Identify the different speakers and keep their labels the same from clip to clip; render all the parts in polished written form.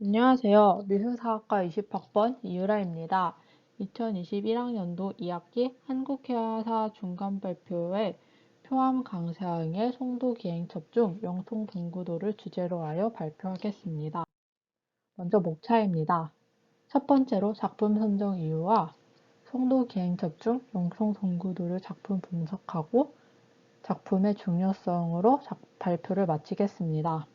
Speaker 1: 안녕하세요. 미술사학과 20학번 이유라입니다. 2021학년도 2학기 한국회화사 중간발표회 표암 강사항의 송도기행첩 중 영통 동구도를 주제로 하여 발표하겠습니다. 먼저 목차입니다. 첫 번째로 작품 선정 이유와 송도기행첩 중 영통 동구도를 작품 분석하고 작품의 중요성으로 발표를 마치겠습니다.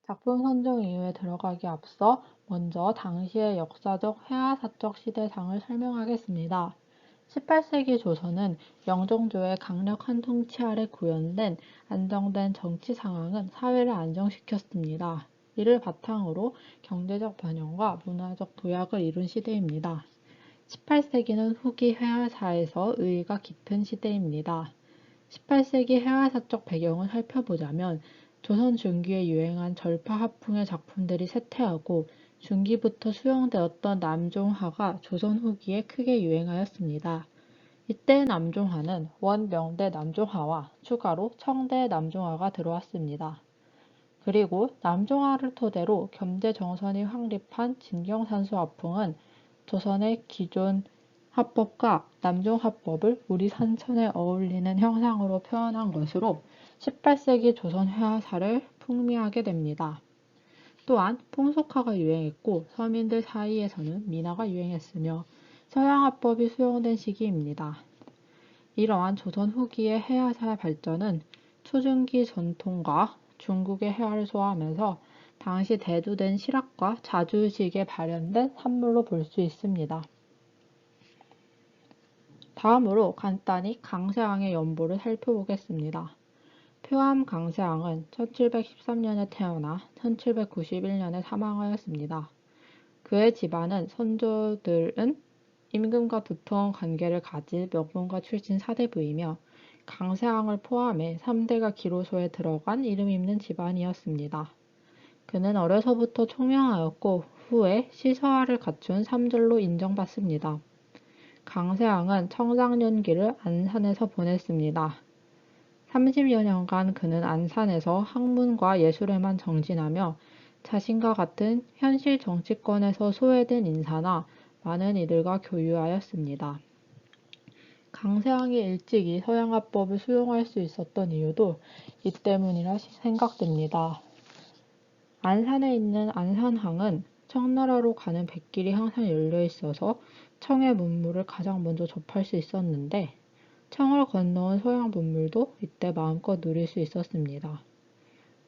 Speaker 1: 작품 선정 이유에 들어가기 앞서 먼저 당시의 역사적, 회화사적 시대상을 설명하겠습니다. 18세기 조선은 영종조의 강력한 통치 아래 구현된 안정된 정치 상황은 사회를 안정시켰습니다. 이를 바탕으로 경제적 번영과 문화적 도약을 이룬 시대입니다. 18세기는 후기 회화사에서 의의가 깃든 시대입니다. 18세기 회화사적 배경을 살펴보자면 조선 중기에 유행한 절파 화풍의 작품들이 쇠퇴하고 중기부터 수용되었던 남종화가 조선 후기에 크게 유행하였습니다. 이때 남종화는 원명대 남종화와 추가로 청대 남종화가 들어왔습니다. 그리고 남종화를 토대로 겸재정선이 확립한 진경산수 화풍은 조선의 기존 화법과 남종화법을 우리 산천에 어울리는 형상으로 표현한 것으로 18세기 조선 회화사를 풍미하게 됩니다. 또한 풍속화가 유행했고 서민들 사이에서는 민화가 유행했으며 서양화법이 수용된 시기입니다. 이러한 조선 후기의 회화사 발전은 초중기 전통과 중국의 회화를 소화하면서 당시 대두된 실학과 자주식에 발현된 산물로 볼 수 있습니다. 다음으로 간단히 강세왕의 연보를 살펴보겠습니다. 표암 강세왕은 1713년에 태어나 1791년에 사망하였습니다. 그의 집안은 선조들은 임금과 두터운 관계를 가진 명문가 출신 사대부이며 강세왕을 포함해 3대가 기로소에 들어간 이름 있는 집안이었습니다. 그는 어려서부터 총명하였고 후에 시서화를 갖춘 삼절로 인정받습니다. 강세왕은 청장년기를 안산에서 보냈습니다. 30여 년간 그는 안산에서 학문과 예술에만 정진하며 자신과 같은 현실 정치권에서 소외된 인사나 많은 이들과 교류하였습니다. 강세왕이 일찍이 서양화법을 수용할 수 있었던 이유도 이 때문이라 생각됩니다. 안산에 있는 안산항은 청나라로 가는 백길이 항상 열려 있어서 청의 문물을 가장 먼저 접할 수 있었는데 청을 건너온 서양 문물도 이때 마음껏 누릴 수 있었습니다.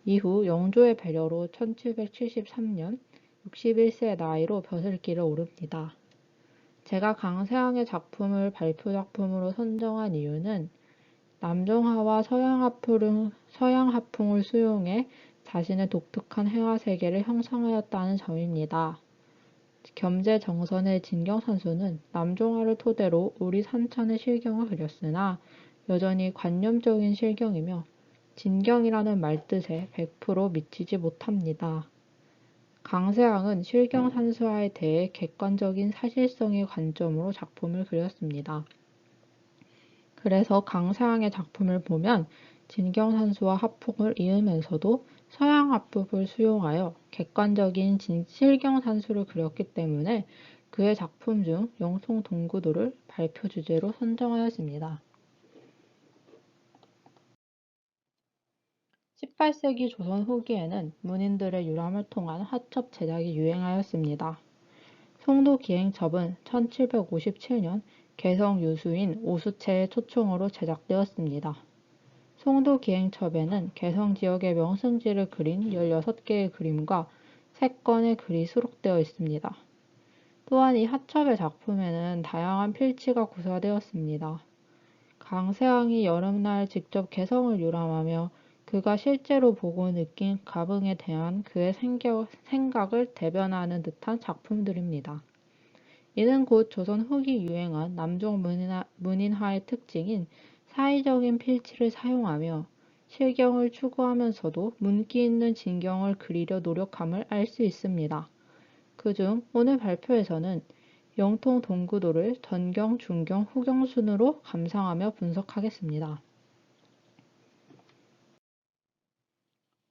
Speaker 1: 이후 영조의 배려로 1773년 61세의 나이로 벼슬길을 오릅니다. 제가 강세왕의 작품을 발표 작품으로 선정한 이유는 남종화와 서양화풍을 수용해 자신의 독특한 회화세계를 형성하였다는 점입니다. 겸재정선의 진경산수는 남종화를 토대로 우리 산천의 실경을 그렸으나 여전히 관념적인 실경이며 진경이라는 말뜻에 100% 미치지 못합니다. 강세왕은 실경산수화에 대해 객관적인 사실성의 관점으로 작품을 그렸습니다. 그래서 강세왕의 작품을 보면 진경산수와 화풍을 이으면서도 서양화법을 수용하여 객관적인 실경산수를 그렸기 때문에 그의 작품 중 영통동구도를 발표 주제로 선정하였습니다. 18세기 조선 후기에는 문인들의 유람을 통한 화첩 제작이 유행하였습니다. 송도기행첩은 1757년 개성 유수인 오수채의 초청으로 제작되었습니다. 송도기행첩에는 개성 지역의 명승지를 그린 16개의 그림과 3건의 글이 수록되어 있습니다. 또한 이 화첩의 작품에는 다양한 필치가 구사되었습니다. 강세왕이 여름날 직접 개성을 유람하며 그가 실제로 보고 느낀 감흥에 대한 그의 생각을 대변하는 듯한 작품들입니다. 이는 곧 조선 후기 유행한 남종 문인화의 특징인 사의적인 필치를 사용하며 실경을 추구하면서도 문기 있는 진경을 그리려 노력함을 알 수 있습니다. 그중 오늘 발표에서는 영통 동구도를 전경, 중경, 후경 순으로 감상하며 분석하겠습니다.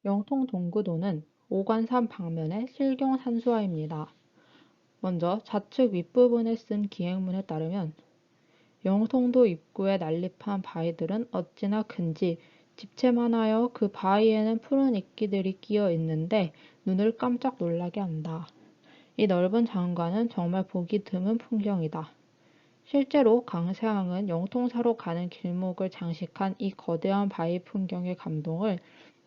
Speaker 1: 영통 동구도는 오관산 방면의 실경 산수화입니다. 먼저 좌측 윗부분에 쓴 기행문에 따르면 영통도 입구에 난립한 바위들은 어찌나 큰지 집채만 하여 그 바위에는 푸른 이끼들이 끼어 있는데 눈을 깜짝 놀라게 한다. 이 넓은 장관은 정말 보기 드문 풍경이다. 실제로 강세항은 영통사로 가는 길목을 장식한 이 거대한 바위 풍경의 감동을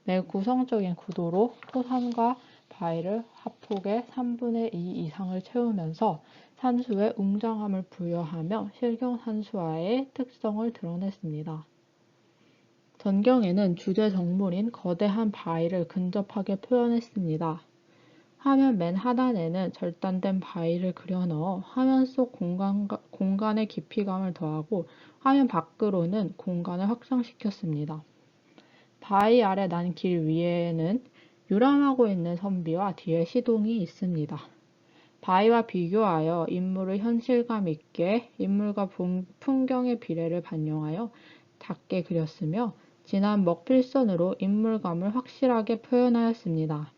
Speaker 1: 매우 구성적인 구도로 토산과 바위를 합폭의 3분의 2 이상을 채우면서 산수에 웅장함을 부여하며 실경산수화의 특성을 드러냈습니다. 전경에는 주제 정물인 거대한 바위를 근접하게 표현했습니다. 화면 맨 하단에는 절단된 바위를 그려넣어 화면 속 공간의 깊이감을 더하고 화면 밖으로는 공간을 확장시켰습니다. 바위 아래 난 길 위에는 유람하고 있는 선비와 뒤에 시동이 있습니다. 바위와 비교하여 인물을 현실감 있게 인물과 풍경의 비례를 반영하여 작게 그렸으며 진한 먹필선으로 인물감을 확실하게 표현하였습니다.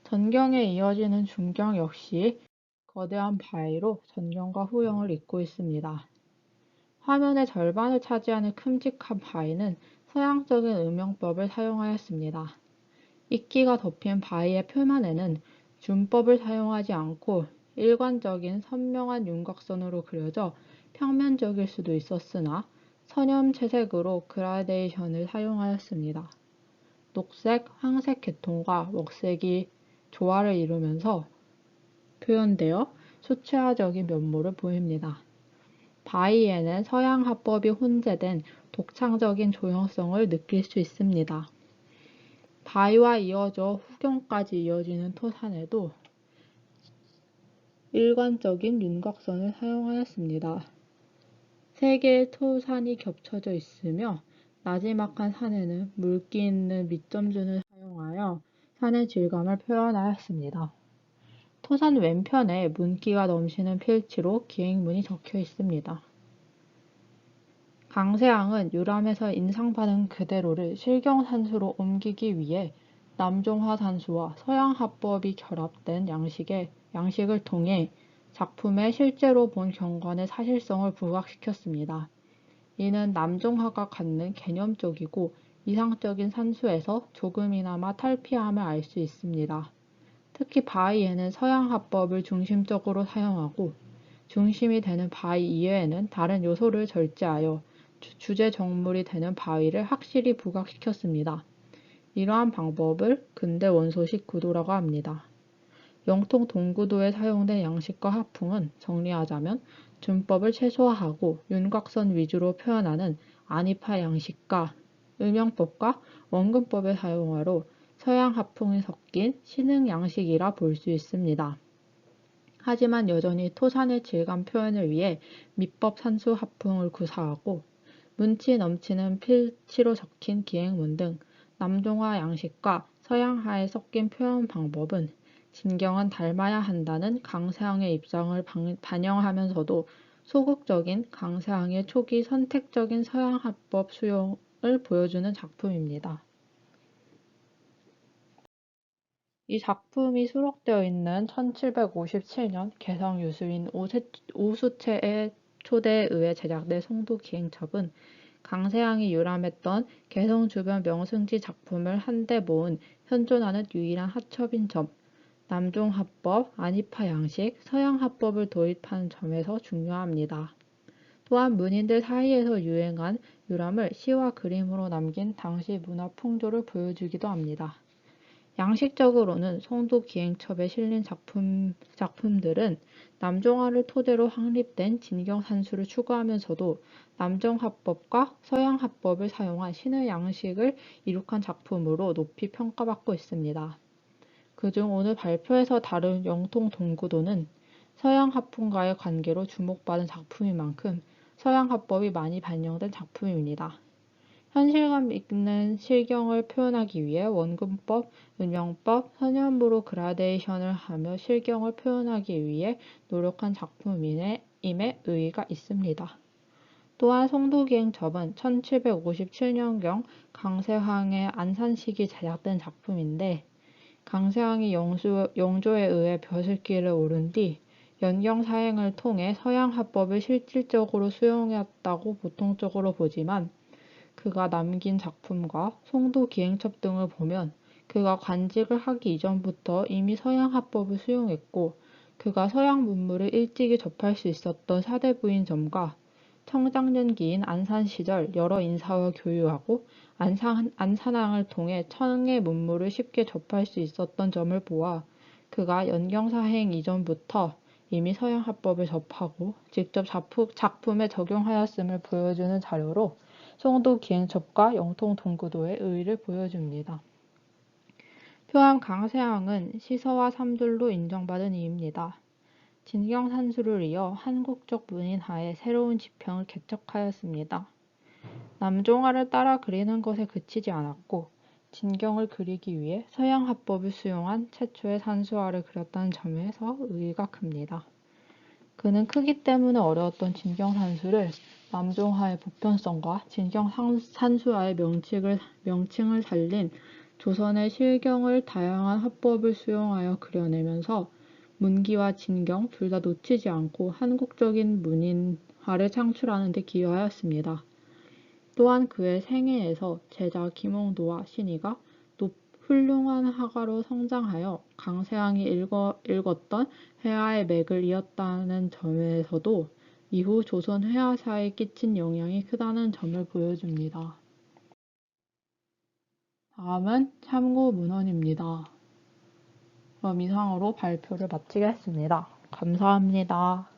Speaker 1: 전경에 이어지는 중경 역시 거대한 바위로 전경과 후형을 잇고 있습니다. 화면의 절반을 차지하는 큼직한 바위는 서양적인 음영법을 사용하였습니다. 이끼가 덮인 바위의 표면에는 준법을 사용하지 않고 일관적인 선명한 윤곽선으로 그려져 평면적일 수도 있었으나 선염채색으로 그라데이션을 사용하였습니다. 녹색, 황색 계통과 먹색이 조화를 이루면서 표현되어 수채화적인 면모를 보입니다. 바위에는 서양 화법이 혼재된 독창적인 조형성을 느낄 수 있습니다. 바위와 이어져 후경까지 이어지는 토산에도 일관적인 윤곽선을 사용하였습니다. 세 개의 토산이 겹쳐져 있으며 나지막한 산에는 물기 있는 밑점준을 사용하여 산의 질감을 표현하였습니다. 토산 왼편에 문기가 넘치는 필치로 기행문이 적혀 있습니다. 강세항은 유람에서 인상받은 그대로를 실경산수로 옮기기 위해 남종화 산수와 서양화법이 결합된 양식을 통해 작품에 실제로 본 경관의 사실성을 부각시켰습니다. 이는 남종화가 갖는 개념적이고 이상적인 산수에서 조금이나마 탈피함을 알 수 있습니다. 특히 바위에는 서양화법을 중심적으로 사용하고 중심이 되는 바위 이외에는 다른 요소를 절제하여 주제 정물이 되는 바위를 확실히 부각시켰습니다. 이러한 방법을 근대 원소식 구도라고 합니다. 영통 동구도에 사용된 양식과 화풍은 정리하자면 준법을 최소화하고 윤곽선 위주로 표현하는 아니파 양식과 음영법과 원근법의 사용화로 서양 화풍이 섞인 신흥 양식이라 볼 수 있습니다. 하지만 여전히 토산의 질감 표현을 위해 밑법 산수 화풍을 구사하고 문치 넘치는 필치로 적힌 기행문 등 남종화 양식과 서양화의 섞인 표현 방법은 진경은 닮아야 한다는 강세항의 입장을 반영하면서도 소극적인 강세항의 초기 선택적인 서양화법 수용을 보여주는 작품입니다. 이 작품이 수록되어 있는 1757년 개성 유수인 오수채의 초대에 의해 제작된 송도기행첩은 강세항이 유람했던 개성 주변 명승지 작품을 한데 모은 현존하는 유일한 화첩인 점, 남종화법, 아니파 양식, 서양화법을 도입한 점에서 중요합니다. 또한 문인들 사이에서 유행한 유람을 시와 그림으로 남긴 당시 문화 풍조를 보여주기도 합니다. 양식적으로는 송도기행첩에 실린 작품들은 남종화를 토대로 확립된 진경산수를 추구하면서도 남정화법과 서양화법을 사용한 신의 양식을 이룩한 작품으로 높이 평가받고 있습니다. 그중 오늘 발표에서 다룬 영통 동구도는 서양화풍과의 관계로 주목받은 작품인 만큼 서양화법이 많이 반영된 작품입니다. 현실감 있는 실경을 표현하기 위해 원근법, 음영법, 선연무로 그라데이션을 하며 실경을 표현하기 위해 노력한 작품임에 의의가 있습니다. 또한 송도기행첩은 1757년경 강세항의 안산식이 제작된 작품인데 강세항이 영조에 의해 벼슬길을 오른 뒤 연경사행을 통해 서양화법을 실질적으로 수용했다고 보통적으로 보지만 그가 남긴 작품과 송도기행첩 등을 보면 그가 관직을 하기 이전부터 이미 서양화법을 수용했고 그가 서양 문물을 일찍이 접할 수 있었던 사대부인 점과 청장년기인 안산 시절 여러 인사와 교류하고 안산항을 통해 청의 문물을 쉽게 접할 수 있었던 점을 보아 그가 연경사행 이전부터 이미 서양화법을 접하고 직접 작품에 적용하였음을 보여주는 자료로 송도기행첩과 영통동구도의 의의를 보여줍니다. 또한 강세항은 시서와 삼둘로 인정받은 이입니다. 진경산수를 이어 한국적 문인하에 새로운 지평을 개척하였습니다. 남종화를 따라 그리는 것에 그치지 않았고 진경을 그리기 위해 서양화법을 수용한 최초의 산수화를 그렸다는 점에서 의의가 큽니다. 그는 크기 때문에 어려웠던 진경산수를 남종화의 보편성과 진경산수화의 명칭을 살린 조선의 실경을 다양한 화법을 수용하여 그려내면서 문기와 진경 둘 다 놓치지 않고 한국적인 문인화를 창출하는 데 기여하였습니다. 또한 그의 생애에서 제자 김홍도와 신의가 훌륭한 화가로 성장하여 강세항이 읽었던 회화의 맥을 이었다는 점에서도 이후 조선 회화사에 끼친 영향이 크다는 점을 보여줍니다. 다음은 참고 문헌입니다. 그럼 이상으로 발표를 마치겠습니다. 감사합니다.